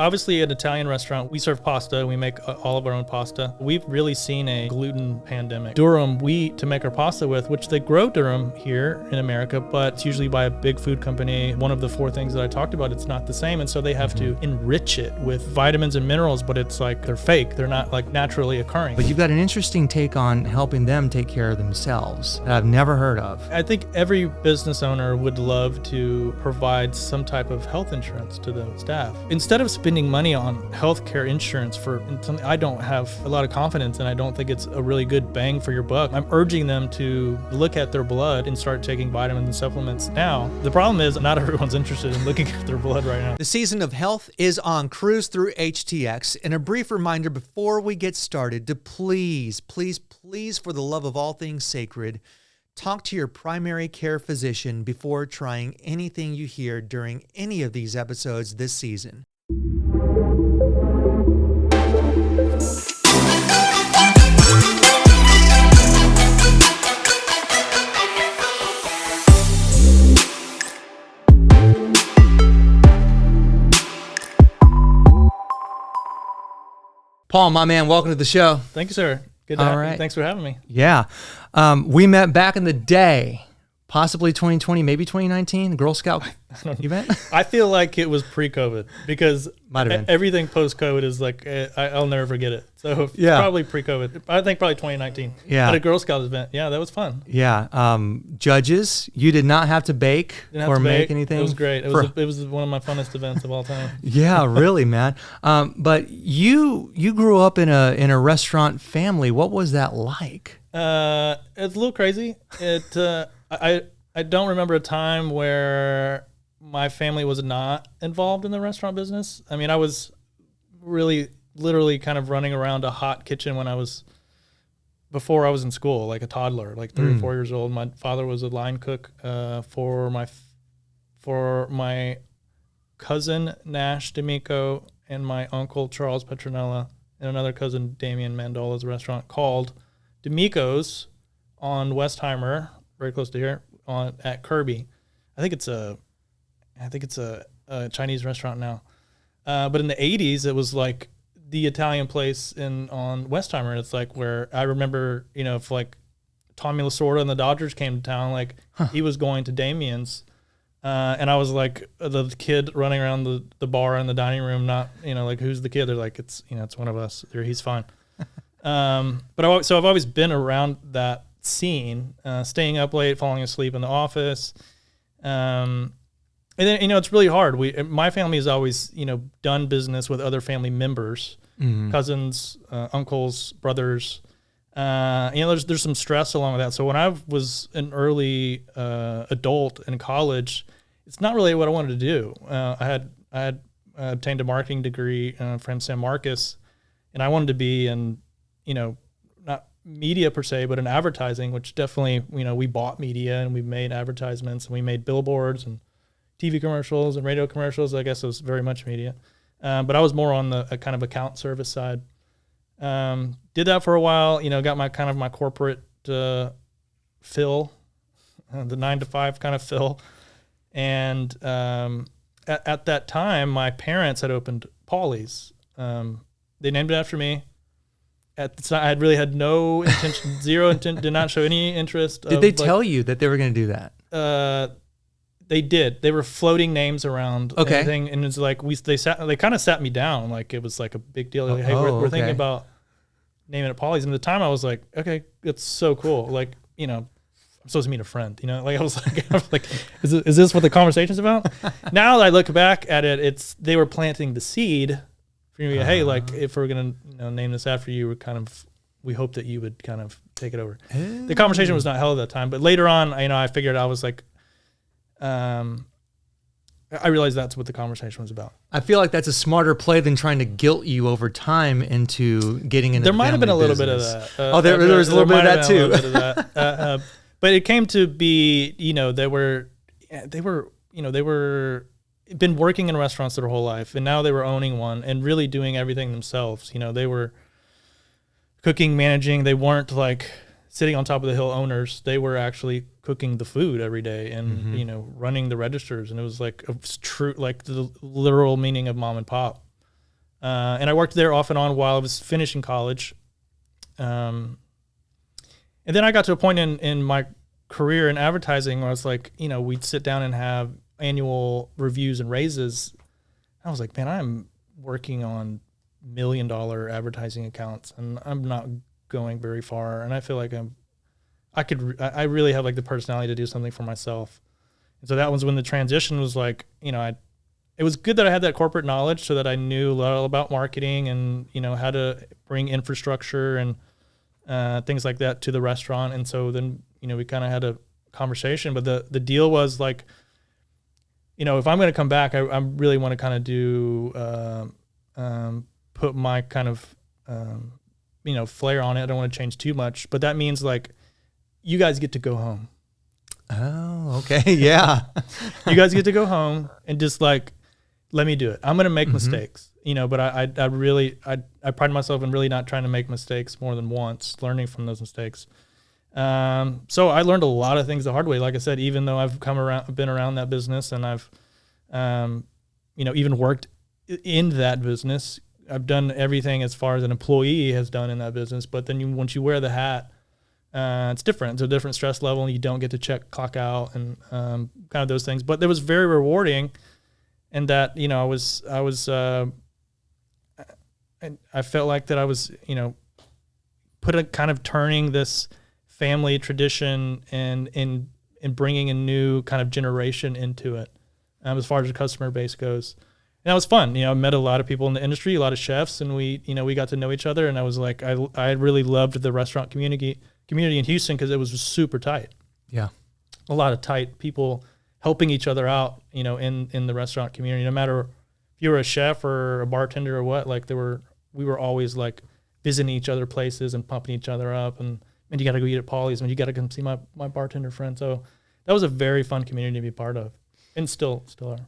Obviously, an Italian restaurant, we serve pasta. We make all of our own pasta. We've really seen a gluten pandemic. Durum wheat to make our pasta with, which they grow durum here in America, but it's usually by a big food company. One of the 4 things that I talked about, it's not the same. And so they have to enrich it with vitamins and minerals, but it's like they're fake. They're not like naturally occurring. But you've got an interesting take on helping them take care of themselves that I've never heard of. I think every business owner would love to provide some type of health insurance to the staff. Instead of spending money on healthcare insurance for something I don't have a lot of confidence in, I don't think it's a really good bang for your buck. I'm urging them to look at their blood and start taking vitamins and supplements now. The problem is not everyone's interested in looking at their blood right now. The season of health is on cruise through HTX. And a brief reminder before we get started to please, for the love of all things sacred, talk to your primary care physician before trying anything you hear during any of these episodes this season. Paul, my man, welcome to the show. Thank you, sir. Good to have you. Thanks for having me. Yeah. We met back in the day, possibly 2020, maybe 2019, Girl Scout event. I feel like it was pre-COVID because Might have been. Everything post-COVID is like, I'll never forget it. So probably pre-COVID. I think probably 2019. Yeah. At a Girl Scout event. Yeah, that was fun. Yeah. Judges, you did not have to bake make anything. It was great. It was one of my funnest events of all time. Yeah, really, man. But you grew up in a restaurant family. What was that like? It's a little crazy. I don't remember a time where my family was not involved in the restaurant business. I mean, I was really literally kind of running around a hot kitchen before I was in school, like a toddler, like 3 or 4 years old. My father was a line cook for my cousin Nash D'Amico and my uncle Charles Petronella and another cousin Damian Mandola's restaurant called D'Amico's on Westheimer, very close to here, at Kirby. I think it's a Chinese restaurant now. But in the 80s, it was like the Italian place on Westheimer. It's like where I remember, if like Tommy Lasorda and the Dodgers came to town, like he was going to Damien's. And I was like the kid running around the bar in the dining room, not, like, who's the kid? They're like, it's one of us. He's fine. But I've always been around that scene, staying up late, falling asleep in the office. And then, it's really hard. My family has always, done business with other family members, cousins, uncles, brothers. There's some stress along with that. So when I was an early adult in college, it's not really what I wanted to do. I had obtained a marketing degree from San Marcos, and I wanted to be in, not media per se, but in advertising, which definitely, we bought media and we made advertisements and we made billboards and TV commercials and radio commercials. I guess it was very much media. But I was more on the kind of account service side. Did that for a while, got my corporate fill, the 9-to-5 kind of fill. And at that time, my parents had opened Paulie's. They named it after me. At the time, I really had no intention, zero intent, did not show any interest. Did they tell you that they were going to do that? They did. They were floating names around. Okay. Everything, and it's like they kind of sat me down, like it was like a big deal. Like, hey, we're thinking about naming it Paulie's. And at the time, I was like, okay, it's so cool. Like, I'm supposed to meet a friend. Like I was like, is this what the conversation's about? Now that I look back at it, they were planting the seed for me. Hey, like if we're gonna name this after you, we hope that you would kind of take it over. The conversation was not held at that time, but later on, I figured I was like. I realized that's what the conversation was about. I feel like that's a smarter play than trying to guilt you over time into getting into. There might have been a little bit of that. There was a little bit of that too. But it came to be, they were been working in restaurants their whole life, and now they were owning one and really doing everything themselves. They were cooking, managing. They weren't like sitting on top of the hill owners. They were actually cooking the food every day and, running the registers. And it was like true, like the literal meaning of mom and pop. And I worked there off and on while I was finishing college. And then I got to a point in my career in advertising where I was like, we'd sit down and have annual reviews and raises. I was like, man, I'm working on $1 million advertising accounts and I'm not going very far. And I feel like I really have like the personality to do something for myself. And so that was when the transition was like, it was good that I had that corporate knowledge so that I knew a lot about marketing and, how to bring infrastructure and things like that to the restaurant. And so then, we kind of had a conversation, but the deal was like, if I'm going to come back, I really want to kind of do, put my kind of, flair on it. I don't want to change too much, but that means like you guys get to go home. Oh, okay. Yeah. You guys get to go home and just like, let me do it. I'm going to make mistakes, but I pride myself in really not trying to make mistakes more than once, learning from those mistakes. So I learned a lot of things the hard way. Like I said, even though I've been around that business and I've, even worked in that business, I've done everything as far as an employee has done in that business. But then once you wear the hat, it's different. It's a different stress level and you don't get to clock out and, kind of those things, but it was very rewarding. And that, I felt like that I was, kind of turning this family tradition and bringing a new kind of generation into it, as far as the customer base goes. And that was fun. I met a lot of people in the industry, a lot of chefs, and we got to know each other. And I was like, I really loved the restaurant community in Houston because it was super tight. Yeah. A lot of tight people helping each other out, in the restaurant community, no matter if you were a chef or a bartender or what, like we were always like visiting each other places and pumping each other up and you got to go eat at Polly's and you got to come see my bartender friend. So that was a very fun community to be part of and still are.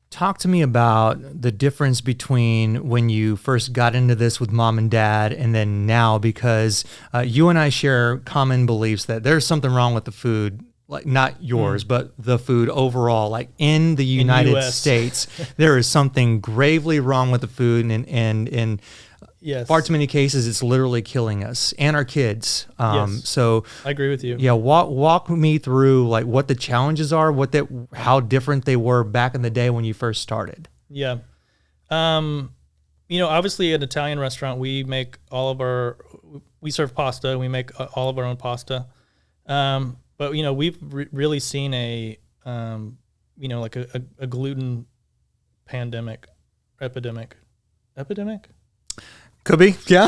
Talk to me about the difference between when you first got into this with mom and dad and then now, because you and I share common beliefs that there's something wrong with the food. Like not yours, but the food overall, like in the United States, there is something gravely wrong with the food. And yes, far too many cases, it's literally killing us and our kids. Yes. So I agree with you. Yeah. Walk me through like what the challenges are, how different they were back in the day when you first started. Yeah. Obviously an Italian restaurant, we serve pasta. We make all of our own pasta. But we've really seen a gluten epidemic. Could be, yeah.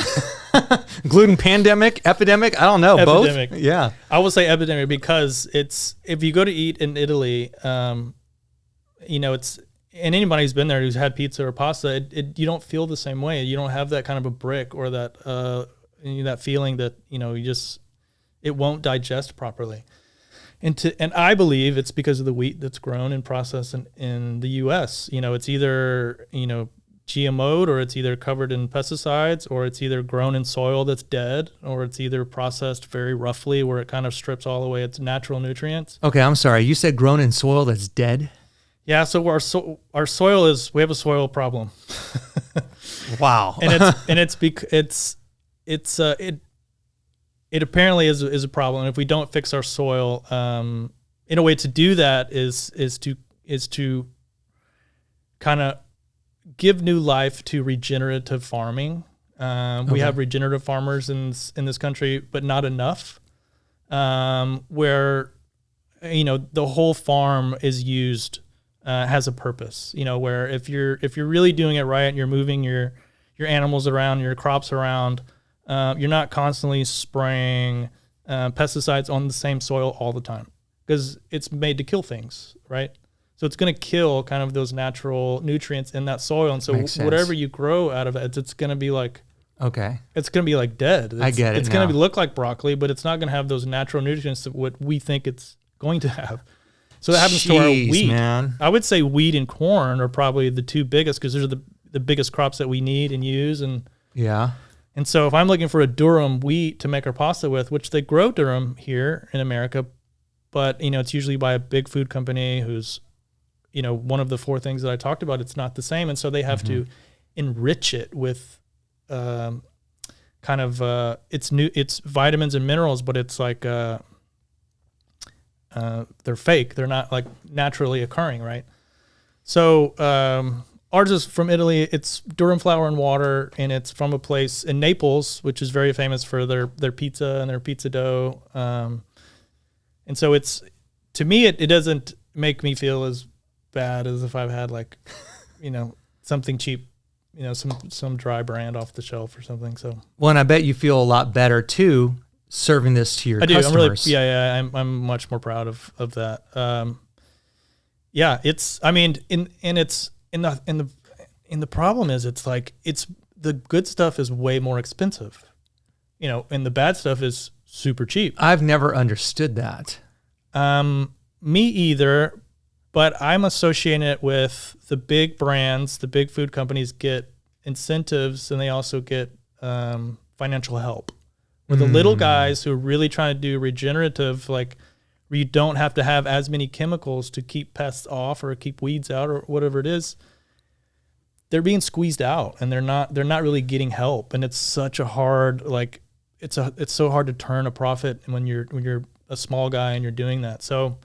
Gluten epidemic. I don't know. Epidemic. Both. Yeah. I will say epidemic because if you go to eat in Italy, it's, and anybody who's been there who's had pizza or pasta, you don't feel the same way. You don't have that kind of a brick or that that feeling that it won't digest properly. And I believe it's because of the wheat that's grown and processed in the U.S. It's either, GMO'd or it's either covered in pesticides or it's either grown in soil that's dead or it's either processed very roughly where it kind of strips all away its natural nutrients. Okay, I'm sorry. You said grown in soil that's dead? Yeah, so our soil we have a soil problem. Wow. And it apparently is a problem. And if we don't fix our soil, in a way to do that is to kind of give new life to regenerative farming. We have regenerative farmers in this country, but not enough. Where the whole farm is used, has a purpose. Where if you're really doing it right and you're moving your animals around, your crops around. You're not constantly spraying pesticides on the same soil all the time because it's made to kill things, right? So it's going to kill kind of those natural nutrients in that soil. And so whatever you grow out of it, it's going to be like, okay, it's going to be like dead. I get it. It's going to look like broccoli, but it's not going to have those natural nutrients that what we think it's going to have. So that happens to our wheat. Man. I would say wheat and corn are probably the two biggest because those are the biggest crops that we need and use. And yeah. And so if I'm looking for a durum wheat to make our pasta with, which they grow durum here in America, but, it's usually by a big food company who's, one of the four things that I talked about, it's not the same. And so they have to enrich it with it's vitamins and minerals, but it's like they're fake. They're not like naturally occurring, right? So ours is from Italy. It's durum flour and water, and it's from a place in Naples, which is very famous for their pizza and their pizza dough. And so to me, it doesn't make me feel as bad as if I've had like, something cheap, some dry brand off the shelf or something. So, well, and I bet you feel a lot better too serving this to your customers. I'm much more proud of that. The problem is it's like, the good stuff is way more expensive, and the bad stuff is super cheap. I've never understood that. Me either, but I'm associating it with the big brands. The big food companies get incentives, and they also get financial help. Where the little guys who are really trying to do regenerative, like where you don't have to have as many chemicals to keep pests off or keep weeds out or whatever it is, they're being squeezed out, and they're not really getting help. And it's such a hard, like it's so hard to turn a profit when you're a small guy and you're doing that. So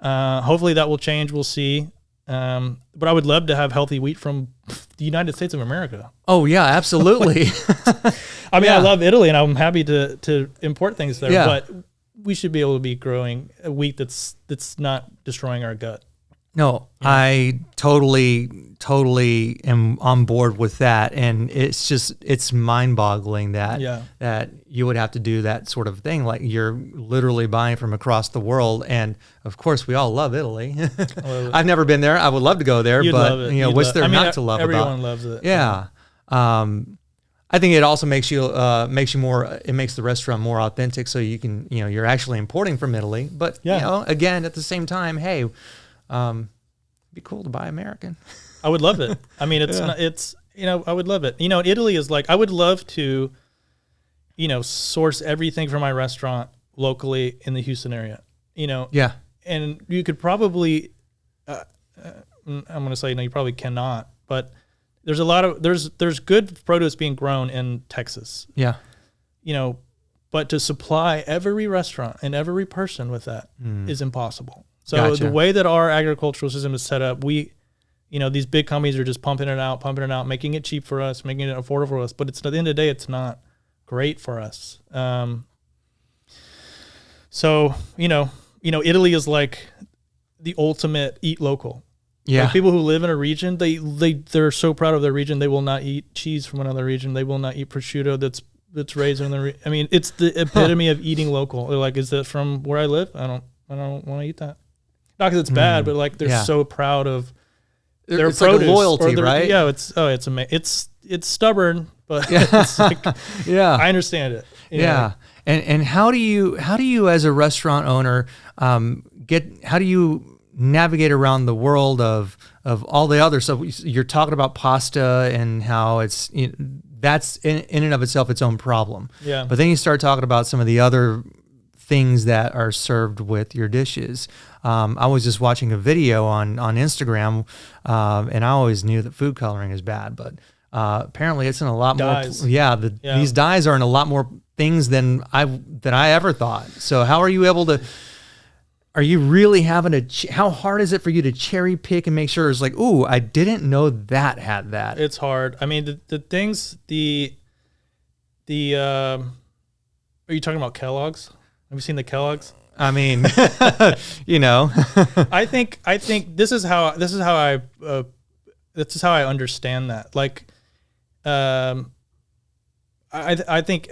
hopefully that will change. We'll see. But I would love to have healthy wheat from the United States of America. Oh yeah, absolutely. I mean, I love Italy, and I'm happy to import things there, but we should be able to be growing a wheat that's not destroying our gut. No, I totally am on board with that. And it's mind-boggling that you would have to do that sort of thing. Like you're literally buying from across the world. And of course, we all love Italy. I've never been there. I would love to go there, but what's there not to love about it? Everyone loves it. Yeah. I think it also makes you more. It makes the restaurant more authentic, so you can, you're actually importing from Italy. But again, at the same time, hey, it'd be cool to buy American. I would love it. I mean, I would love it. Italy is like, I would love to, source everything for my restaurant locally in the Houston area. Yeah. And you could probably, I'm going to say, you probably cannot, but there's a lot of, there's good produce being grown in Texas. Yeah. But to supply every restaurant and every person with that is impossible. So Gotcha. The way that our agricultural system is set up, these big companies are just pumping it out, making it cheap for us, making it affordable for us. But at the end of the day, it's not great for us. So Italy is like the ultimate eat local. Yeah. Like people who live in a region, they're so proud of their region. They will not eat cheese from another region. They will not eat prosciutto that's raised in the. I mean, it's the epitome of eating local. They're like, is that from where I live? I don't want to eat that. Not because it's bad, but like they're so proud of their it's produce, like a loyalty, right? Yeah, it's amazing. It's stubborn, but it's like, I understand it. Yeah. And how do you as a restaurant owner how do you navigate around the world of all the other stuff? You're talking about pasta and how it's that's in and of itself its own problem. Yeah. But then you start talking about some of the other things that are served with your dishes. I was just watching a video on Instagram, and I always knew that food coloring is bad, but apparently it's in a lot dyes. more. These dyes are in a lot more things than I ever thought. So how are you able to? Are you really having how hard is it for you to cherry pick and make sure it's like, ooh, I didn't know that had that? It's hard. I mean, the things are you talking about Kellogg's? Have you seen the Kellogg's? I mean, I think this is how I understand that. Like, I think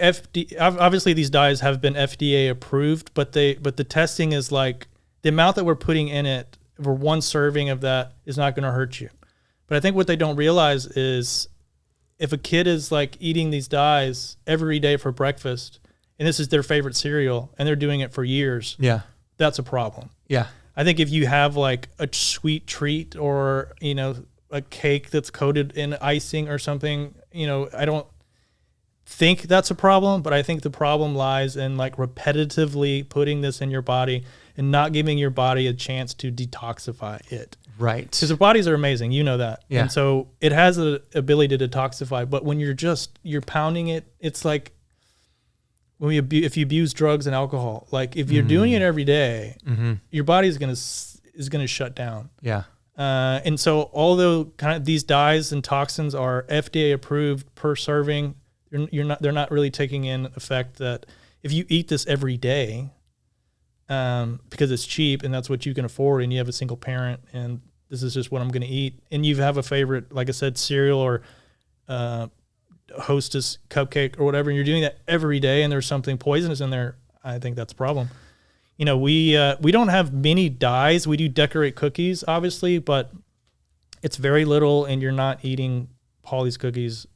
obviously these dyes have been FDA approved, but the testing is like the amount that we're putting in it for one serving of that is not going to hurt you. But I think what they don't realize is if a kid is like eating these dyes every day for breakfast, and this is their favorite cereal, and they're doing it for years, that's a problem. Yeah. I think if you have like a sweet treat or, a cake that's coated in icing or something, I don't think that's a problem, but I think the problem lies in like repetitively putting this in your body and not giving your body a chance to detoxify it. Right. Because their bodies are amazing. You know that. Yeah. And so it has the ability to detoxify. But when you're pounding it, it's like if you abuse drugs and alcohol. Like if you're doing it every day, your body is gonna shut down. Yeah. And so although kind of these dyes and toxins are FDA approved per serving, they're not really taking in effect that if you eat this every day, because it's cheap and that's what you can afford, and you have a single parent and this is just what I'm going to eat, and you have a favorite, like I said, cereal or Hostess cupcake or whatever, and you're doing that every day and there's something poisonous in there, I think that's a problem. We don't have many dyes. We do decorate cookies, obviously, but it's very little, and you're not eating Polly's cookies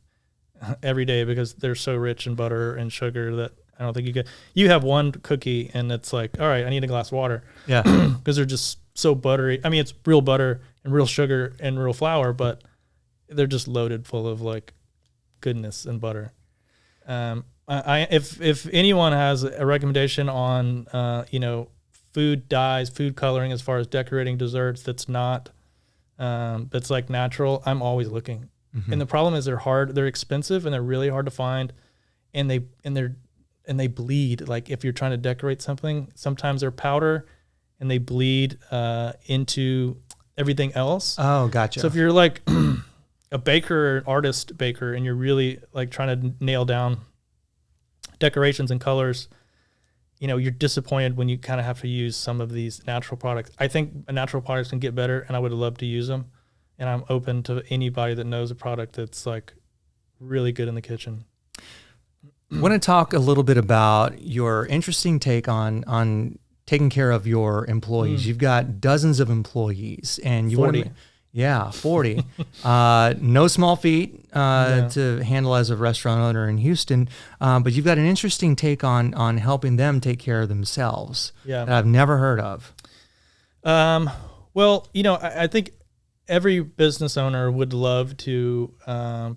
every day because they're so rich in butter and sugar that I don't think you could. You have one cookie and it's like, all right, I need a glass of water. Yeah. Because they're just so buttery. I mean, it's real butter and real sugar and real flour, but they're just loaded full of like goodness and butter. If anyone has a recommendation on food dyes, food coloring as far as decorating desserts that's not that's like natural, I'm always looking. And the problem is they're expensive and they're really hard to find, and they bleed. Like if you're trying to decorate something, sometimes they're powder and they bleed into everything else. Oh, gotcha. So if you're like a baker or an artist baker and you're really like trying to nail down decorations and colors, you're disappointed when you kind of have to use some of these natural products. I think natural products can get better, and I would love to use them. And I'm open to anybody that knows a product that's like really good in the kitchen. I want to talk a little bit about your interesting take on taking care of your employees. You've got dozens of employees, and you 40. want to, 40. No small feat to handle as a restaurant owner in Houston, but you've got an interesting take on helping them take care of themselves that I've never heard of. Well, I think every business owner would love to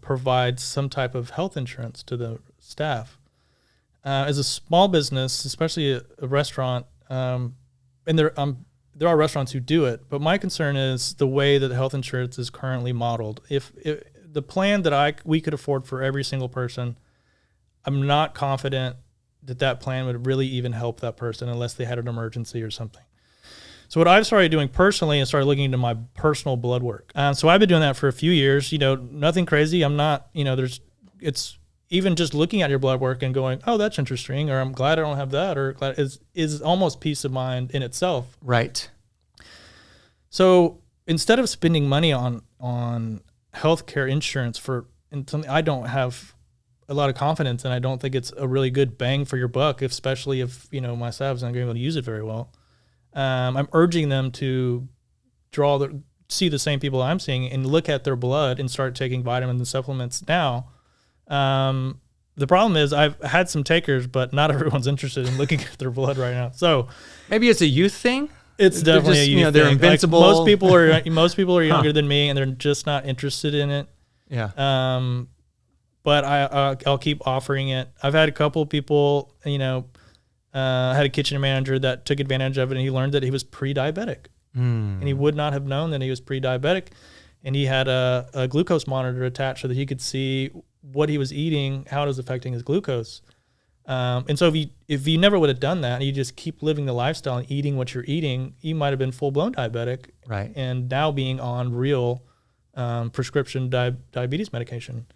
provide some type of health insurance to the staff. As a small business, especially a restaurant, and there are restaurants who do it, but my concern is the way that health insurance is currently modeled. If the plan that we could afford for every single person, I'm not confident that plan would really even help that person unless they had an emergency or something. So what I've started doing personally is started looking into my personal blood work. So I've been doing that for a few years. Nothing crazy. I'm not. It's even just looking at your blood work and going, oh, that's interesting, or I'm glad I don't have that, or glad is almost peace of mind in itself. Right. So instead of spending money on healthcare insurance in something I don't have a lot of confidence in, I don't think it's a really good bang for your buck, especially if my staff's not going to be able to use it very well. I'm urging them to see the same people I'm seeing and look at their blood and start taking vitamins and supplements now. The problem is I've had some takers, but not everyone's interested in looking at their blood right now. So maybe it's a youth thing. It's definitely a youth thing. They're invincible. Like most people are younger than me, and they're just not interested in it. Yeah. But I'll keep offering it. I've had a couple of people, I had a kitchen manager that took advantage of it, and he learned that he was pre-diabetic. And he would not have known that he was pre-diabetic. And he had a glucose monitor attached so that he could see what he was eating, how it was affecting his glucose. And so if you never would have done that, and you just keep living the lifestyle and eating what you're eating, you might have been full-blown diabetic. Right. And now being on real prescription diabetes medication.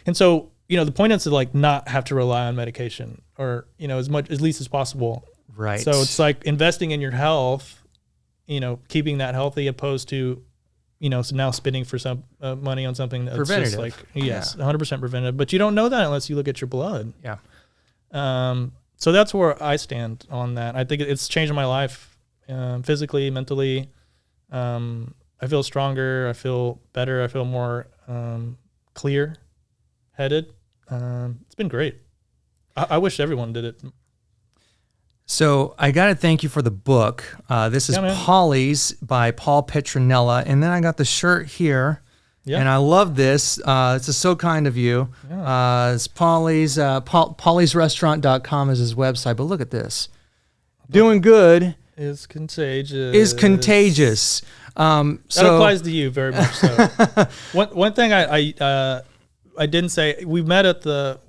And so, the point is to like not have to rely on medication, or, as least as possible. Right. So it's like investing in your health, keeping that healthy, opposed to, so now spending for some money on something that's preventative. Just like, yes, 100% preventative. But you don't know that unless you look at your blood. Yeah. So that's where I stand on that. I think it's changed my life, physically, mentally. I feel stronger. I feel better. I feel more clear-headed. It's been great. I wish everyone did it. So I got to thank you for the book. This is Polly's by Paul Petronella. And then I got the shirt here. Yeah. And I love this. This is so kind of you. Yeah. It's Polly's, pollysrestaurant.com is his website. But look at this. Doing good is contagious. That applies to you very much. So one thing I didn't say, we met at the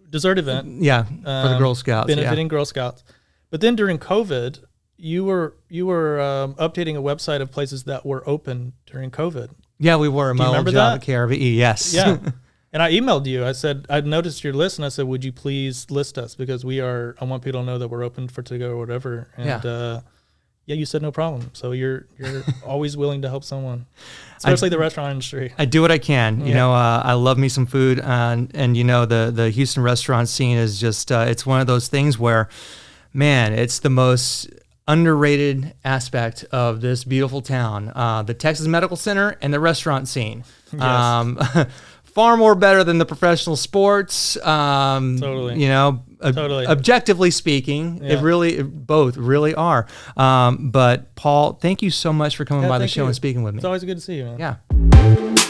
dessert event. Yeah, for the Girl Scouts, benefiting Girl Scouts. But then during COVID, you were updating a website of places that were open during COVID. Yeah, we were. Do you remember that? KRVE, yes. Yeah. And I emailed you. I said, I noticed your list, and I said, would you please list us? Because I want people to know that we're open for to-go or whatever. And you said no problem. So you're always willing to help someone, especially the restaurant industry. I do what I can. You know, I love me some food. And you know, the Houston restaurant scene is just, it's one of those things where, man, it's the most underrated aspect of this beautiful town, the Texas Medical Center and the restaurant scene. Yes. Far more better than the professional sports. Totally. You know, Totally. Objectively speaking, both really are. But Paul, thank you so much for coming by the show and speaking with me. It's always good to see you, man. Yeah.